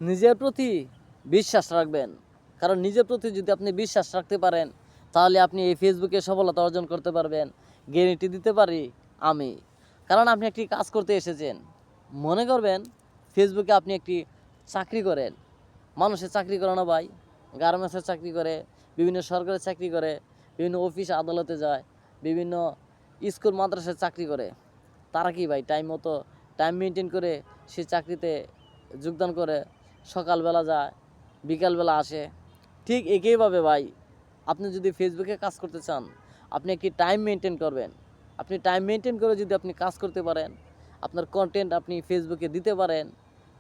নিজের প্রতি বিশ্বাস রাখবেন। কারণ নিজের প্রতি যদি আপনি বিশ্বাস রাখতে পারেন, তাহলে আপনি এই ফেসবুকে সফলতা অর্জন করতে পারবেন। গ্যারেন্টি দিতে পারি আমি। কারণ আপনি একটি কাজ করতে এসেছেন। মনে করবেন ফেসবুকে আপনি একটি চাকরি করেন। মানুষের চাকরি করে না ভাই, গার্মেন্টসের চাকরি করে, বিভিন্ন সরকারি চাকরি করে, বিভিন্ন অফিস আদালতে যায়, বিভিন্ন স্কুল মাদ্রাসায় চাকরি করে। তারা কি ভাই টাইম মেনটেন করে সে চাকরিতে যোগদান করে, সকালবেলা যায়, বিকালবেলা আসে। ঠিক একইভাবে ভাই, আপনি যদি ফেসবুকে কাজ করতে চান, আপনি একটি টাইম মেনটেন করবেন। আপনি টাইম মেনটেন করে যদি আপনি কাজ করতে পারেন, আপনার কন্টেন্ট আপনি ফেসবুকে দিতে পারেন,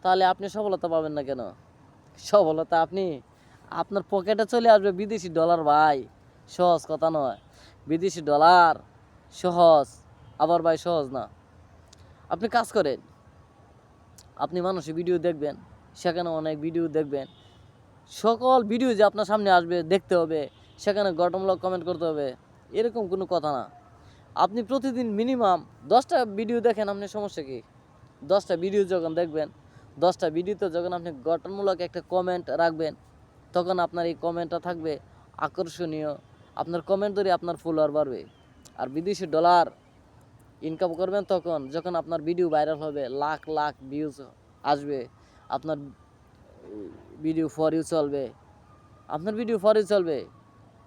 তাহলে আপনি সফলতা পাবেন না কেন? সফলতা আপনি আপনার পকেটে চলে আসবে বিদেশি ডলার ভাই। সহজ কথা নয়। বিদেশি ডলার সহজ, আবার ভাই সহজ না। আপনি কাজ করেন, আপনি মানুষের ভিডিও দেখবেন, সেখানে অনেক ভিডিও দেখবেন। সকল ভিডিও যে আপনার সামনে আসবে দেখতে হবে, সেখানে গঠনমূলক কমেন্ট করতে হবে, এরকম কোনো কথা না। আপনি প্রতিদিন মিনিমাম 10টা ভিডিও দেখেন, আপনার সমস্যা কী? 10টা ভিডিও যখন দেখবেন, 10টা ভিডিওতে যখন আপনি গঠনমূলক একটা কমেন্ট রাখবেন, তখন আপনার এই কমেন্টটা থাকবে আকর্ষণীয়। আপনার কমেন্ট ধরে আপনার ফলোয়ার বাড়বে। আর বিদেশি ডলার ইনকাম করবেন তখন যখন আপনার ভিডিও ভাইরাল হবে, লাখ লাখ ভিউজ আসবে, আপনার ভিডিও ফর ইউ চলবে, আপনার ভিডিও ফর ইউ চলবে,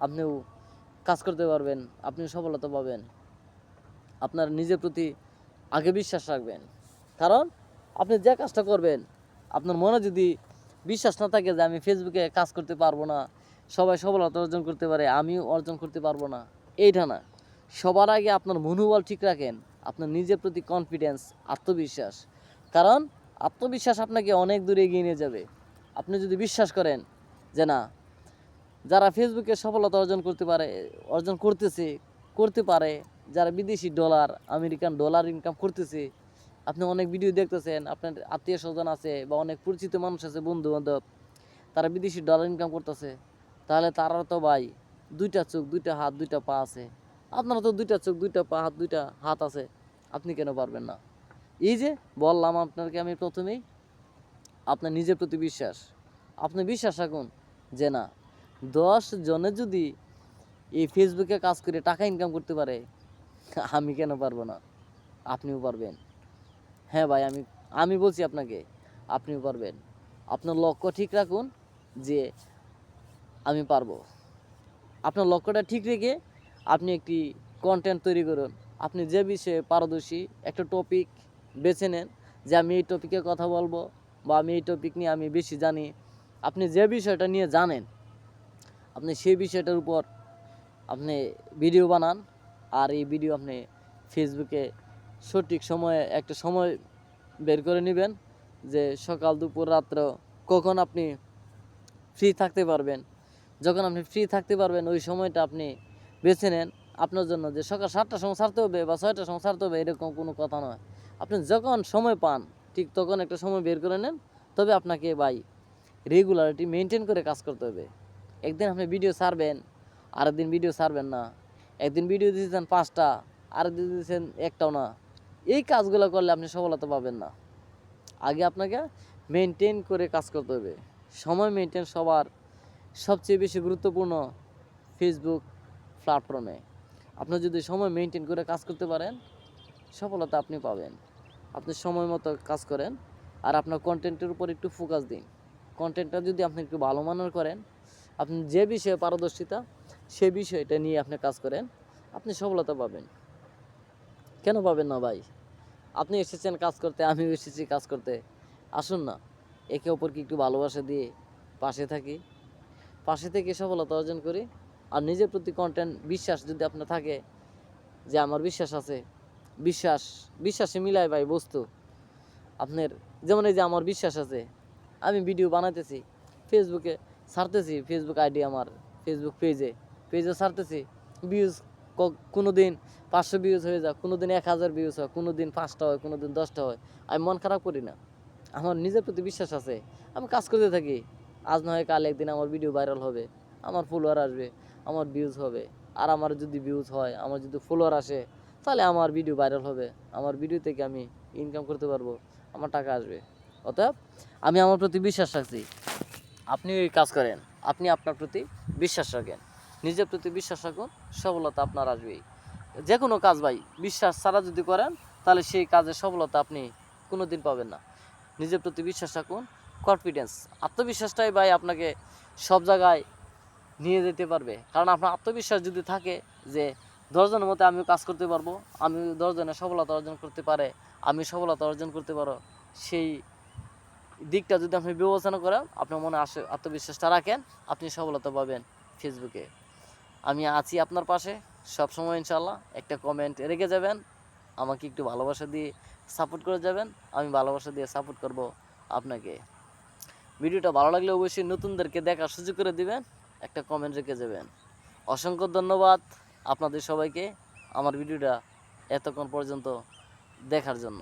আপনিও কাজ করতে পারবেন, আপনি সফলতা পাবেন। আপনার নিজের প্রতি আগে বিশ্বাস রাখবেন। কারণ আপনি যে কাজটা করবেন, আপনার মনে যদি বিশ্বাস না থাকে যে আমি ফেসবুকে কাজ করতে পারবো না, সবাই সফলতা অর্জন করতে পারে, আমিও অর্জন করতে পারবো না, এইটা না। সবার আগে আপনার মনোবল ঠিক রাখেন, আপনার নিজের প্রতি কনফিডেন্স, আত্মবিশ্বাস। কারণ আত্মবিশ্বাস আপনাকে অনেক দূরে এগিয়ে নিয়ে যাবে। আপনি যদি বিশ্বাস করেন যে না, যারা ফেসবুকে সফলতা অর্জন করতে পারে, যারা বিদেশি ডলার, আমেরিকান ডলার ইনকাম করতেছে, আপনি অনেক ভিডিও দেখতেছেন, আপনার আত্মীয় স্বজন আছে বা অনেক পরিচিত মানুষ আছে, বন্ধু বান্ধব, তারা বিদেশি ডলার ইনকাম করতেছে, তাহলে তারা তো ভাই 2টা চোখ, 2টা হাত, 2টা পা আছে। আপনারা তো 2টা চোখ, 2টা পা, 2টা হাত আছে, আপনি কেন পারবেন না? এই যে বললাম আপনাকে আমি প্রথমেই, আপনার নিজের প্রতি বিশ্বাস, আপনি বিশ্বাস রাখুন যে না, 10 জনে যদি এই ফেসবুকে কাজ করে টাকা ইনকাম করতে পারে, আমি কেন পারবো না? আপনিও পারবেন। হ্যাঁ ভাই, আমি আমি বলছি আপনাকে, আপনিও পারবেন। আপনার লক্ষ্য ঠিক রাখুন যে আমি পারবো। আপনার লক্ষ্যটা ঠিক রেখে আপনি একটি কন্টেন্ট তৈরি করুন। আপনি যে বিষয়ে পারদর্শী একটা টপিক বেছে নেন, যে আমি এই টপিকে কথা বলবো বা আমি এই টপিক নিয়ে আমি বেশি জানি। আপনি যে বিষয়টা নিয়ে জানেন, আপনি সেই বিষয়টার উপর আপনি ভিডিও বানান। আর এই ভিডিও আপনি ফেসবুকে সঠিক সময়ে একটা সময় বের করে নেবেন, যে সকাল দুপুর রাত্র কখন আপনি ফ্রি থাকতে পারবেন। যখন আপনি ফ্রি থাকতে পারবেন ওই সময়টা আপনি বেছে নেন আপনার জন্য, যে সকাল 7টার সময় ছাড়তে হবে বা 6টার সময় ছাড়তে হবে, এরকম কোনো কথা নয়। আপনি যখন সময় পান ঠিক তখন একটা সময় বের করে নেন। তবে আপনাকে ভাই রেগুলারিটি মেনটেন করে কাজ করতে হবে। একদিন আপনি ভিডিও ছাড়বেন, আরেকদিন ভিডিও ছাড়বেন না। একদিন ভিডিও দিয়েছেন 5টা, আরেকদিন দিয়েছেন একটাও না। এই কাজগুলো করলে আপনি সফলতা পাবেন না। আগে আপনাকে মেনটেন করে কাজ করতে হবে। সময় মেনটেন সবার সবচেয়ে বেশি গুরুত্বপূর্ণ ফেসবুক প্ল্যাটফর্মে। আপনি যদি সময় মেনটেন করে কাজ করতে পারেন, সফলতা আপনি পাবেন। আপনি সময় মতো কাজ করেন, আর আপনার কন্টেন্টের উপর একটু ফোকাস দিন। কন্টেন্টটা যদি আপনি একটু ভালো মানের করেন, আপনি যে বিষয়ে পারদর্শিতা সে বিষয়টা নিয়ে আপনি কাজ করেন, আপনি সফলতা পাবেন। কেন পাবেন না ভাই? আপনি এসেছেন কাজ করতে, আমিও এসেছি কাজ করতে। আসুন না, একে অপরকে একটু ভালোবাসা দিয়ে পাশে থাকি, পাশে থেকে সফলতা অর্জন করি। আর নিজের প্রতি কন্টেন্ট বিশ্বাস যদি আপনার থাকে, যে আমার বিশ্বাস আছে, বিশ্বাসে মিলায় ভাই বস্তু। আপনার যেমন এই যে আমার বিশ্বাস আছে, আমি ভিডিও বানাইতেছি, ফেসবুকে ছাড়তেছি, ফেসবুক আইডি আমার, ফেসবুক পেজে ছাড়তেছি, ভিউজ কোনো দিন 500 ভিউজ হয়ে যায়, কোনো দিন 1000 ভিউজ হয়, কোনো দিন 5টা হয়, কোনো দিন 10টা হয়। আমি মন খারাপ করি না, আমার নিজের প্রতি বিশ্বাস আছে। আমি কাজ করতে থাকি, আজ না হয় কাল একদিন আমার ভিডিও ভাইরাল হবে, আমার ফলোয়ার আসবে, আমার ভিউজ হবে। আর আমার যদি ভিউজ হয়, আমার যদি ফলোয়ার আসে, তাহলে আমার ভিডিও ভাইরাল হবে, আমার ভিডিও থেকে আমি ইনকাম করতে পারবো, আমার টাকা আসবে। অতএব আমি আমার প্রতি বিশ্বাস রাখছি, আপনি এই কাজ করেন, আপনি আপনার প্রতি বিশ্বাস রাখেন, নিজের প্রতি বিশ্বাস রাখুন, সফলতা আপনার আসবেই। যে কোনো কাজ ভাই বিশ্বাস ছাড়া যদি করেন তাহলে সেই কাজের সফলতা আপনি কোনো দিন পাবেন না। নিজের প্রতি বিশ্বাস রাখুন, কনফিডেন্স, আত্মবিশ্বাসটাই ভাই আপনাকে সব জায়গায় নিয়ে যেতে পারবে। কারণ আপনার আত্মবিশ্বাস যদি থাকে যে 10 জনের মধ্যে আমিও কাজ করতে পারবো, আমি 10 জনের সফলতা অর্জন করতে পারে, আমি সফলতা অর্জন করতে পারো, সেই দিকটা যদি আপনি বিবেচনা করেন, আপনার মনে আত্মবিশ্বাসটা রাখেন, আপনি সফলতা পাবেন ফেসবুকে। আমি আছি আপনার পাশে সবসময় ইনশাল্লাহ। একটা কমেন্ট রেখে যাবেন, আমাকে একটু ভালোবাসা দিয়ে সাপোর্ট করে যাবেন, আমি ভালোবাসা দিয়ে সাপোর্ট করব আপনাকে। ভিডিওটা ভালো লাগলে অবশ্যই নতুনদেরকে দেখার সুযোগ করে দিবেন, একটা কমেন্ট রেখে যাবেন। অসংখ্য ধন্যবাদ আপনাদের সবাইকে আমার ভিডিওটা এতক্ষণ পর্যন্ত দেখার জন্য।